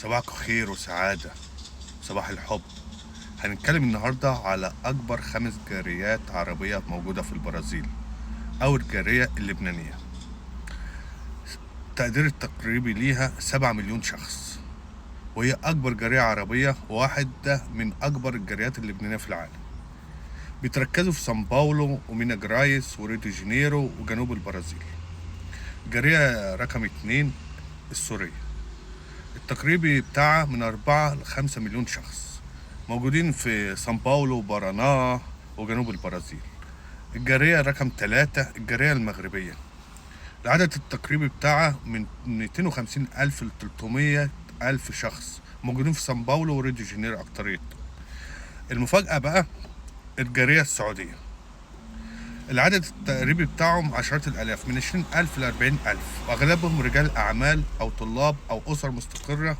صباحكم خير وسعادة، صباح الحب. هنتكلم النهاردة على أكبر 5 جاليات عربية موجودة في البرازيل، أو الجالية اللبنانية. التقدير التقريبي ليها 7 مليون شخص، وهي أكبر جالية عربية وواحدة من أكبر الجاليات اللبنانية في العالم. بيتركزوا في سان باولو ومينا جرايس وريو دي جانيرو وجنوب البرازيل. الجالية رقم 2 السورية، التقريبي بتاعها من 4 ل 5 مليون شخص، موجودين في سان باولو وبارانا وجنوب البرازيل. الجالية رقم 3 الجالية المغربية، العدد التقريبي بتاعها من 250 ألف ل 300 ألف شخص، موجودين في سان باولو وريو دي جانيرو أكتريتهم. المفاجأة بقى الجالية السعودية، العدد التقريبي بتاعهم عشرات الآلاف، من 20 ألف ل 40 ألف، وأغلبهم رجال أعمال أو طلاب أو أسر مستقرة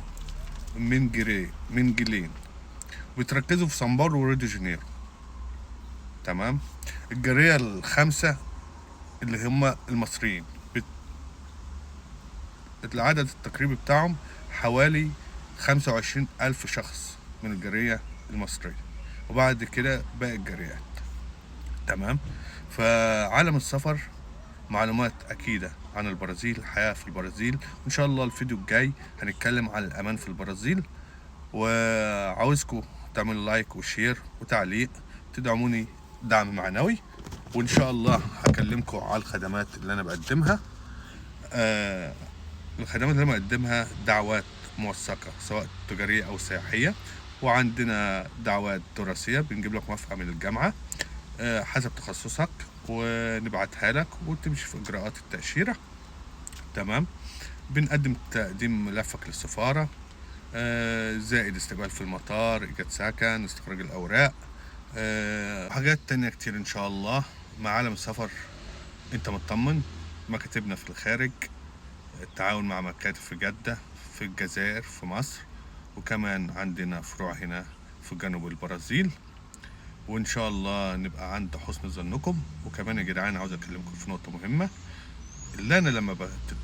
من جيلين، بيتركزوا في سان باولو وريو دي جانيرو. تمام. الجالية الخامسة اللي هم المصريين، العدد التقريبي بتاعهم حوالي 25 ألف شخص من الجالية المصرية، وبعد كده باقي الجاليات. تمام. فعالم السفر معلومات أكيدة عن البرازيل، الحياة في البرازيل. وإن شاء الله الفيديو الجاي هنتكلم عن الأمان في البرازيل، وعاوزكم تعملوا لايك وشير وتعليق، تدعموني دعم معنوي. وإن شاء الله هكلمكم على الخدمات اللي أنا بقدمها. الخدمات اللي أنا بقدمها دعوات موثقة سواء تجارية أو سياحية، وعندنا دعوات دراسية بنجيب لك موافقة من الجامعة حسب تخصصك، ونبعتها لك وتمشي في إجراءات التأشيرة. تمام. بنقدم تقديم ملفك للسفارة، زائد استقبال في المطار، إيجاد سكن، استخراج الأوراق، حاجات تانية كتير إن شاء الله. مع عالم السفر أنت مطمن. مكاتبنا في الخارج، التعاون مع مكاتب في جدة، في الجزائر، في مصر، وكمان عندنا فروع هنا في جنوب البرازيل. وإن شاء الله نبقى عند حسن ظنكم. وكمان يا جدعان عاوز أكلمكم في نقطة مهمة، اللي أنا لما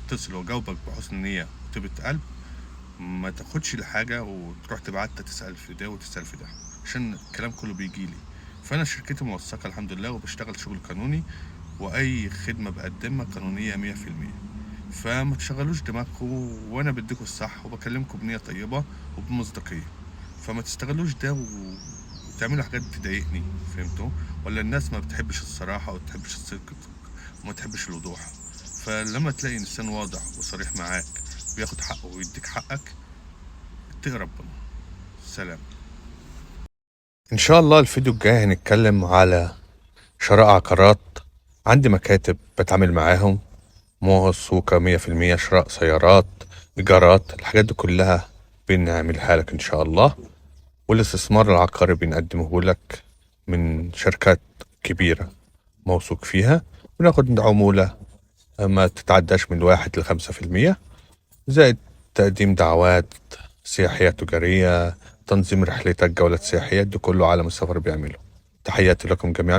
بتتصل وأجاوبك بحسن نية وطيبة قلب، ما تاخدش الحاجة وتروح تبعتها تسأل في ده وتسأل في ده، عشان الكلام كله بيجيلي. فأنا شركتي موثقة الحمد لله، وبشتغل شغل قانوني، وأي خدمة بقدمها قانونية 100%. فما تشغلوش دماغكم، وأنا بديكوا الصح وبكلمكم بنية طيبة وبمصداقية. فما تستغلوش ده وتعملوا حاجات تضايقني. فهمتوا؟ ولا الناس ما بتحبش الصراحة وتحبش الصدق وما تحبش الوضوح. فلما تلاقي إنسان واضح وصريح معاك بياخد حقه ويديك حقك، اتقي ربنا. سلام. ان شاء الله الفيديو الجاي هنتكلم على شراء عقارات. عندي مكاتب بتعامل معاهم موثوقة 100%. شراء سيارات، إيجارات، الحاجات دي كلها بنعملها لك إن شاء الله. والاستثمار العقاري بنقدمه لك من شركات كبيرة موثوق فيها، وناخد عمولة ما تتعداش من 1 ل5%، زائد تقديم دعوات سياحية تجارية، تنظيم رحلتك، جولات سياحية. دي كله عالم السفر بيعمله. تحياتي لكم جميعا.